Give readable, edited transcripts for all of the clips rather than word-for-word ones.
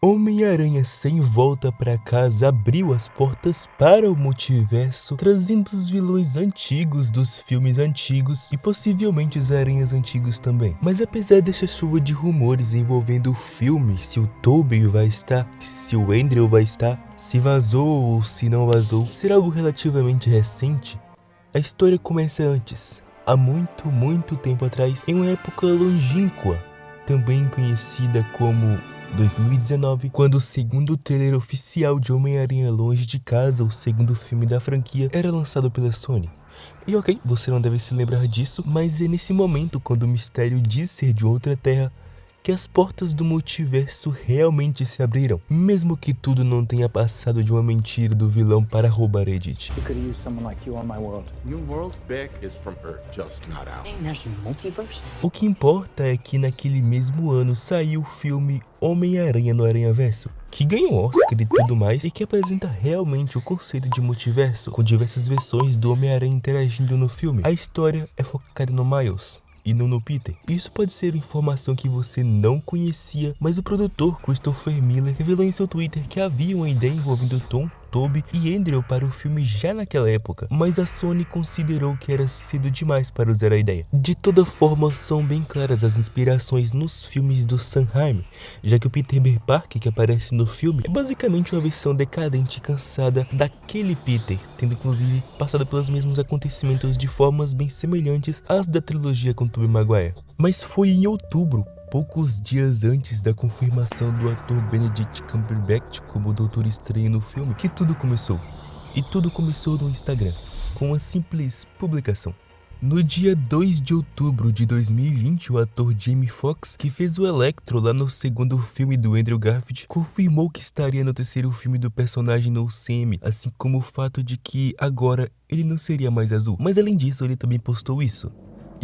Homem-Aranha Sem Volta Pra Casa abriu as portas para o multiverso, trazendo os vilões antigos dos filmes antigos e possivelmente os aranhas antigos também. Mas apesar dessa chuva de rumores envolvendo o filme, se o Tobey vai estar, se o Andrew vai estar, se vazou ou se não vazou, ser algo relativamente recente, a história começa antes, há muito tempo atrás, em uma época longínqua, também conhecida como 2019, quando o segundo trailer oficial de Homem-Aranha Longe de Casa, o segundo filme da franquia, era lançado pela Sony. E ok, você não deve se lembrar disso, mas é nesse momento, quando o mistério diz ser de outra terra, que as portas do multiverso realmente se abriram, mesmo que tudo não tenha passado de uma mentira do vilão para roubar Edith. You could use someone like you on my world. New world? Beck is from Earth, just not out. Dang, there's a multiverse? O que importa é que naquele mesmo ano saiu o filme Homem-Aranha no Aranhaverso, que ganhou Oscar e tudo mais, e que apresenta realmente o conceito de multiverso, com diversas versões do Homem-Aranha interagindo no filme. A história é focada no Miles e não no Peter. Isso pode ser informação que você não conhecia, mas o produtor Christopher Miller revelou em seu Twitter que havia uma ideia envolvendo Tom, Tobey e Andrew para o filme já naquela época, mas a Sony considerou que era cedo demais para usar a ideia. De toda forma, são bem claras as inspirações nos filmes do Sam Raimi, já que o Peter Parker que aparece no filme é basicamente uma versão decadente e cansada daquele Peter, tendo inclusive passado pelos mesmos acontecimentos de formas bem semelhantes às da trilogia com Tobey Maguire. Mas foi em outubro, poucos dias antes da confirmação do ator Benedict Cumberbatch como Doutor Estranho no filme, que tudo começou. E tudo começou no Instagram, com uma simples publicação. No dia 2 de outubro de 2020, o ator Jamie Foxx, que fez o Electro lá no segundo filme do Andrew Garfield, confirmou que estaria no terceiro filme do personagem no UCM, assim como o fato de que agora ele não seria mais azul. Mas além disso, ele também postou isso.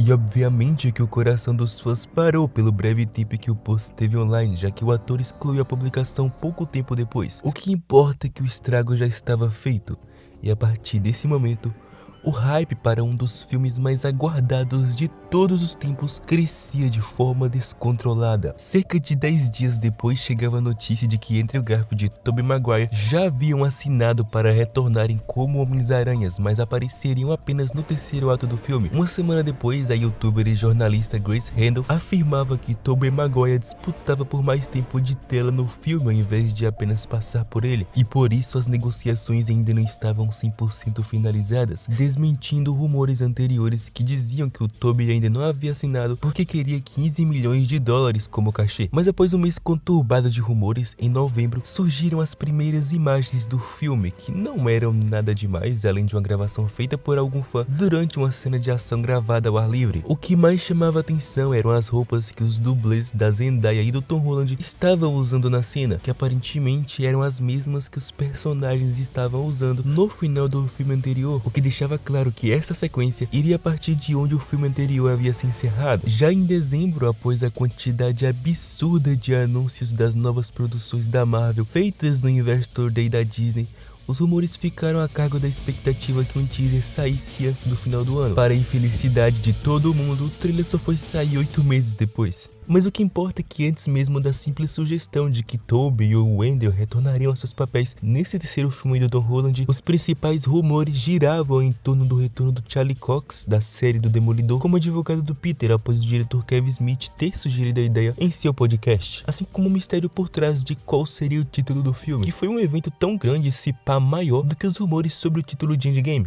E obviamente que o coração dos fãs parou pelo breve tempo que o post teve online, já que o ator excluiu a publicação pouco tempo depois. O que importa é que o estrago já estava feito, e a partir desse momento, o hype para um dos filmes mais aguardados de todos os tempos crescia de forma descontrolada. Cerca de 10 dias depois chegava a notícia de que Andrew Garfield e Tobey Maguire já haviam assinado para retornarem como Homens-Aranhas, mas apareceriam apenas no terceiro ato do filme. Uma semana depois, a youtuber e jornalista Grace Randolph afirmava que Tobey Maguire disputava por mais tempo de tela no filme ao invés de apenas passar por ele, e por isso as negociações ainda não estavam 100% finalizadas, desmentindo rumores anteriores que diziam que o Tobey ainda não havia assinado porque queria 15 milhões de dólares como cachê. Mas após um mês conturbado de rumores, em novembro, surgiram as primeiras imagens do filme, que não eram nada demais, além de uma gravação feita por algum fã durante uma cena de ação gravada ao ar livre. O que mais chamava atenção eram as roupas que os dublês da Zendaya e do Tom Holland estavam usando na cena, que aparentemente eram as mesmas que os personagens estavam usando no final do filme anterior, o que deixava claro que essa sequência iria partir de onde o filme anterior havia se encerrado. Já em dezembro, após a quantidade absurda de anúncios das novas produções da Marvel feitas no Investor Day da Disney, os rumores ficaram a cargo da expectativa que um teaser saísse antes do final do ano. Para a infelicidade de todo mundo, o trailer só foi sair 8 meses depois. Mas o que importa é que antes mesmo da simples sugestão de que Tobey ou o Andrew retornariam a seus papéis nesse terceiro filme do Tom Holland, os principais rumores giravam em torno do retorno do Charlie Cox, da série do Demolidor, como advogado do Peter após o diretor Kevin Smith ter sugerido a ideia em seu podcast. Assim como o mistério por trás de qual seria o título do filme, que foi um evento tão grande, se pá maior do que os rumores sobre o título de Endgame.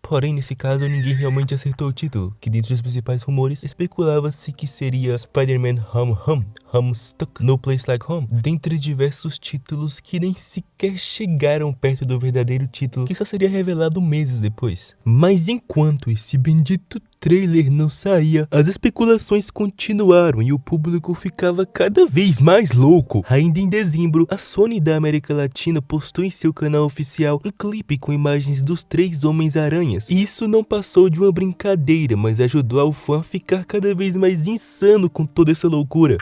Porém, nesse caso, ninguém realmente acertou o título, que dentre os principais rumores, especulava-se que seria Spider-Man Home Stuck, No Place Like Home, dentre diversos títulos que nem sequer chegaram perto do verdadeiro título, que só seria revelado meses depois. Mas enquanto esse bendito trailer não saía, as especulações continuaram e o público ficava cada vez mais louco. Ainda em dezembro, a Sony da América Latina postou em seu canal oficial um clipe com imagens dos 3 Homens-Aranhas. E isso não passou de uma brincadeira, mas ajudou ao fã a ficar cada vez mais insano com toda essa loucura.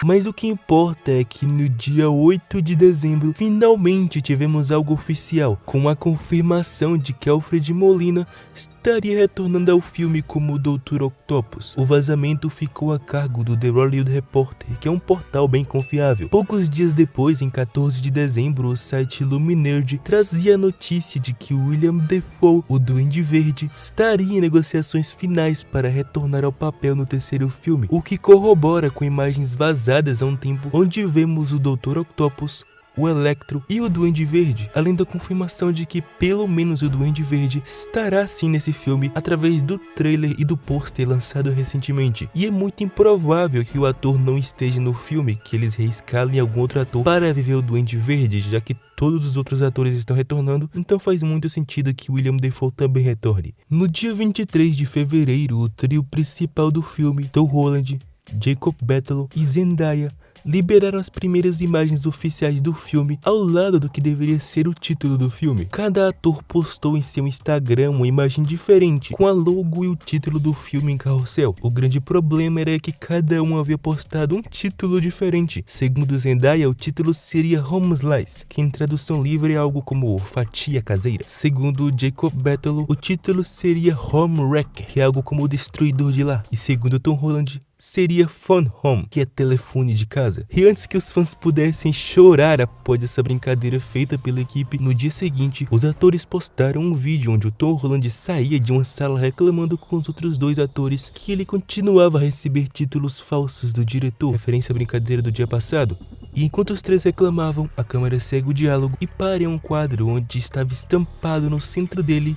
Mas o que importa é que no dia 8 de dezembro, finalmente tivemos algo oficial, com a confirmação de que Alfred Molina estaria retornando ao filme como o Dr. Octopus. O vazamento ficou a cargo do The Hollywood Reporter, que é um portal bem confiável. Poucos dias depois, em 14 de dezembro, o site Luminerd trazia a notícia de que William Dafoe, o Duende Verde, estaria em negociações finais para retornar ao papel no terceiro filme, o que corrobora com imagens vazadas há um tempo, onde vemos o Dr. Octopus, o Electro e o Duende Verde, além da confirmação de que pelo menos o Duende Verde estará sim nesse filme através do trailer e do pôster lançado recentemente. E é muito improvável que o ator não esteja no filme, que eles reescalem algum outro ator para viver o Duende Verde, já que todos os outros atores estão retornando, então faz muito sentido que William Dafoe também retorne. No dia 23 de fevereiro, o trio principal do filme, Tom Holland, Jacob Batalon e Zendaya, liberaram as primeiras imagens oficiais do filme ao lado do que deveria ser o título do filme. Cada ator postou em seu Instagram uma imagem diferente, com a logo e o título do filme em carrossel. O grande problema era que cada um havia postado um título diferente. Segundo Zendaya, o título seria Home Slice, que em tradução livre é algo como fatia caseira. Segundo Jacob Batalon, o título seria Home Wrecker, que é algo como o destruidor de lar. E segundo Tom Holland, seria Phone Home, que é telefone de casa. E antes que os fãs pudessem chorar após essa brincadeira feita pela equipe, no dia seguinte, os atores postaram um vídeo onde o Tom Holland saía de uma sala reclamando com os outros dois atores que ele continuava a receber títulos falsos do diretor, referência à brincadeira do dia passado. E enquanto os três reclamavam, a câmera segue o diálogo e para em um quadro onde estava estampado no centro dele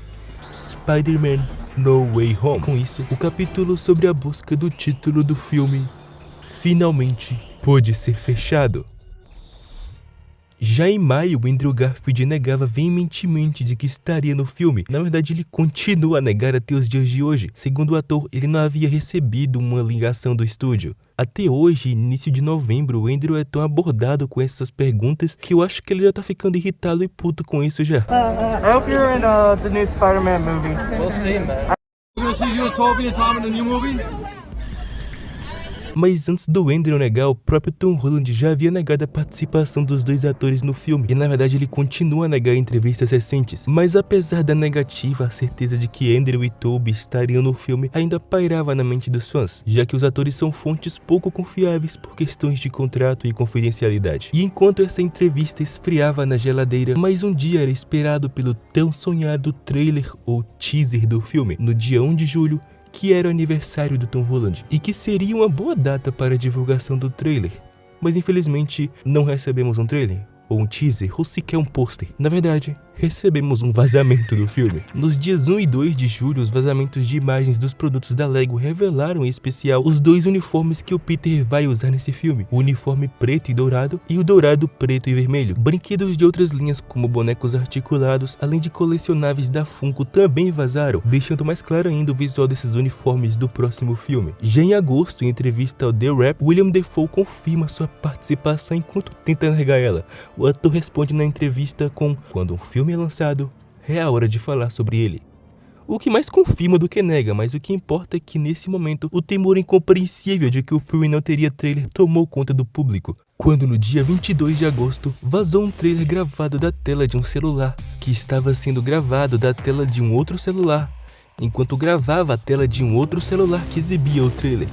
Spider-Man No Way Home. Com isso, o capítulo sobre a busca do título do filme finalmente pôde ser fechado. Já em maio, Andrew Garfield negava veementemente de que estaria no filme. Na verdade, ele continua a negar até os dias de hoje. Segundo o ator, ele não havia recebido uma ligação do estúdio. Até hoje, início de novembro, o Andrew é tão abordado com essas perguntas que eu acho que ele já tá ficando irritado e puto com isso já. I hope you're in the new Spider-Man movie. We'll see, man. You gonna see you and Toby and Tom in the new movie? Mas antes do Andrew negar, o próprio Tom Holland já havia negado a participação dos dois atores no filme. E na verdade ele continua a negar em entrevistas recentes. Mas apesar da negativa, a certeza de que Andrew e Toby estariam no filme ainda pairava na mente dos fãs, já que os atores são fontes pouco confiáveis por questões de contrato e confidencialidade. E enquanto essa entrevista esfriava na geladeira, mais um dia era esperado pelo tão sonhado trailer ou teaser do filme, no dia 1 de julho, que era o aniversário do Tom Holland, e que seria uma boa data para a divulgação do trailer. Mas infelizmente não recebemos um trailer, ou um teaser, ou sequer um pôster. Na verdade, recebemos um vazamento do filme. Nos dias 1 e 2 de julho, os vazamentos de imagens dos produtos da Lego revelaram em especial os dois uniformes que o Peter vai usar nesse filme, o uniforme preto e dourado e o dourado, preto e vermelho. Brinquedos de outras linhas como bonecos articulados, além de colecionáveis da Funko também vazaram, deixando mais claro ainda o visual desses uniformes do próximo filme. Já em agosto, em entrevista ao The Wrap, William Dafoe confirma sua participação enquanto tenta negar ela. O ator responde na entrevista com: quando um filme é lançado, é a hora de falar sobre ele. O que mais confirma do que nega, mas o que importa é que nesse momento o temor incompreensível de que o filme não teria trailer tomou conta do público, quando no dia 22 de agosto vazou um trailer gravado da tela de um celular, que estava sendo gravado da tela de um outro celular, enquanto gravava a tela de um outro celular que exibia o trailer.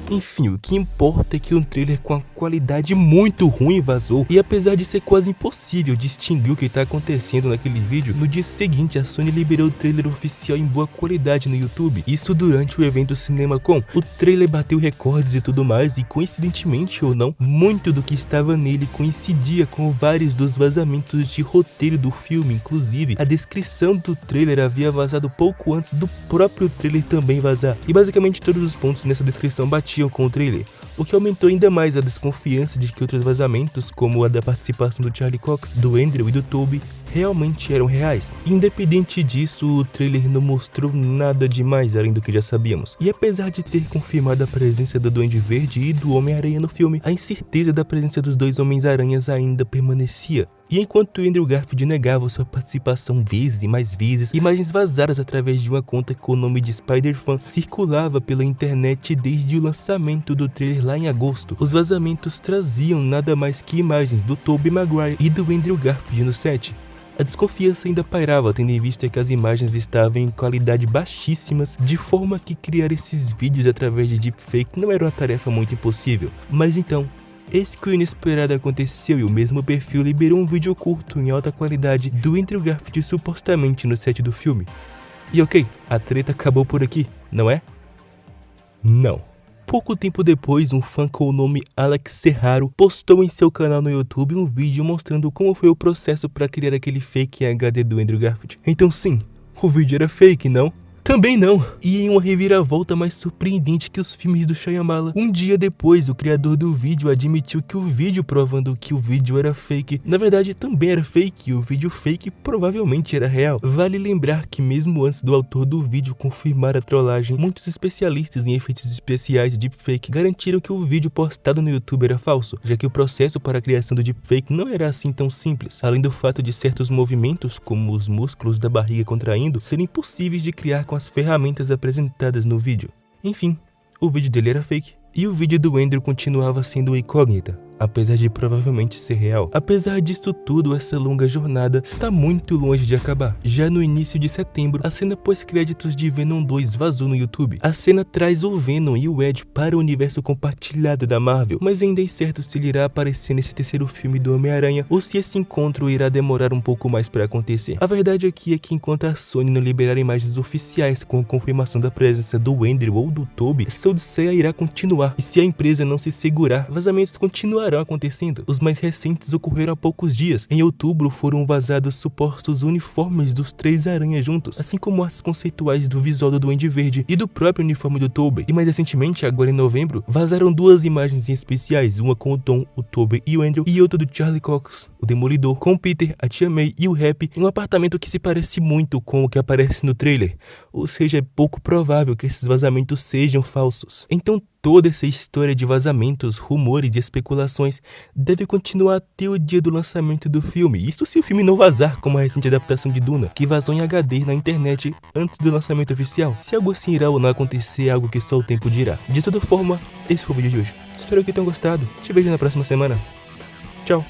Enfim, o que importa é que um trailer com a qualidade muito ruim vazou, e apesar de ser quase impossível distinguir o que está acontecendo naquele vídeo, no dia seguinte a Sony liberou o trailer oficial em boa qualidade no YouTube, isso durante o evento CinemaCon. O trailer bateu recordes e tudo mais, e coincidentemente ou não, muito do que estava nele coincidia com vários dos vazamentos de roteiro do filme, inclusive a descrição do trailer havia vazado pouco antes do próprio trailer também vazar, e basicamente todos os pontos nessa descrição batiam com o trailer, o que aumentou ainda mais a desconfiança de que outros vazamentos, como a da participação do Charlie Cox, do Andrew e do Toby, realmente eram reais. Independente disso, o trailer não mostrou nada demais além do que já sabíamos. E apesar de ter confirmado a presença do Duende Verde e do Homem-Aranha no filme, a incerteza da presença dos dois Homens-Aranhas ainda permanecia. E enquanto Andrew Garfield negava sua participação vezes e mais vezes, imagens vazadas através de uma conta com o nome de Spider-Fan circulava pela internet desde o lançamento do trailer lá em agosto. Os vazamentos traziam nada mais que imagens do Tobey Maguire e do Andrew Garfield no set. A desconfiança ainda pairava, tendo em vista que as imagens estavam em qualidade baixíssimas, de forma que criar esses vídeos através de deepfake não era uma tarefa muito impossível. Mas então, eis que o inesperado aconteceu e o mesmo perfil liberou um vídeo curto em alta qualidade do Andrew Garfield supostamente no set do filme. E ok, a treta acabou por aqui, não é? Não. Pouco tempo depois, um fã com o nome Alex Serraro postou em seu canal no YouTube um vídeo mostrando como foi o processo para criar aquele fake HD do Andrew Garfield. Então sim, o vídeo era fake, não? Também não, e em uma reviravolta mais surpreendente que os filmes do Shyamalan, um dia depois o criador do vídeo admitiu que o vídeo provando que o vídeo era fake, na verdade também era fake e o vídeo fake provavelmente era real. Vale lembrar que mesmo antes do autor do vídeo confirmar a trollagem, muitos especialistas em efeitos especiais de deepfake garantiram que o vídeo postado no YouTube era falso, já que o processo para a criação do deepfake não era assim tão simples, além do fato de certos movimentos, como os músculos da barriga contraindo, serem impossíveis de criar com as ferramentas apresentadas no vídeo. Enfim, o vídeo dele era fake. E o vídeo do Andrew continuava sendo incógnita, apesar de provavelmente ser real. Apesar disso tudo, essa longa jornada está muito longe de acabar. Já no início de setembro, a cena pós-créditos de Venom 2 vazou no YouTube. A cena traz o Venom e o Ed para o universo compartilhado da Marvel, mas ainda é incerto se ele irá aparecer nesse terceiro filme do Homem-Aranha ou se esse encontro irá demorar um pouco mais para acontecer. A verdade aqui é que enquanto a Sony não liberar imagens oficiais com a confirmação da presença do Andrew ou do Tobey, essa odisseia irá continuar. E se a empresa não se segurar, vazamentos continuarão acontecendo. Os mais recentes ocorreram há poucos dias. Em outubro foram vazados supostos uniformes dos três aranhas juntos, assim como artes conceituais do visual do Duende Verde e do próprio uniforme do Tobey. E mais recentemente, agora em novembro, vazaram duas imagens em especiais, uma com o Tom, o Tobey e o Andrew, e outra do Charlie Cox, o Demolidor, com o Peter, a Tia May e o Happy em um apartamento que se parece muito com o que aparece no trailer. Ou seja, é pouco provável que esses vazamentos sejam falsos. Então toda essa história de vazamentos, rumores e especulações deve continuar até o dia do lançamento do filme. Isso se o filme não vazar, como a recente adaptação de Duna, que vazou em HD na internet antes do lançamento oficial. Se algo assim irá ou não acontecer, é algo que só o tempo dirá. De toda forma, esse foi o vídeo de hoje. Espero que tenham gostado. Te vejo na próxima semana. Tchau.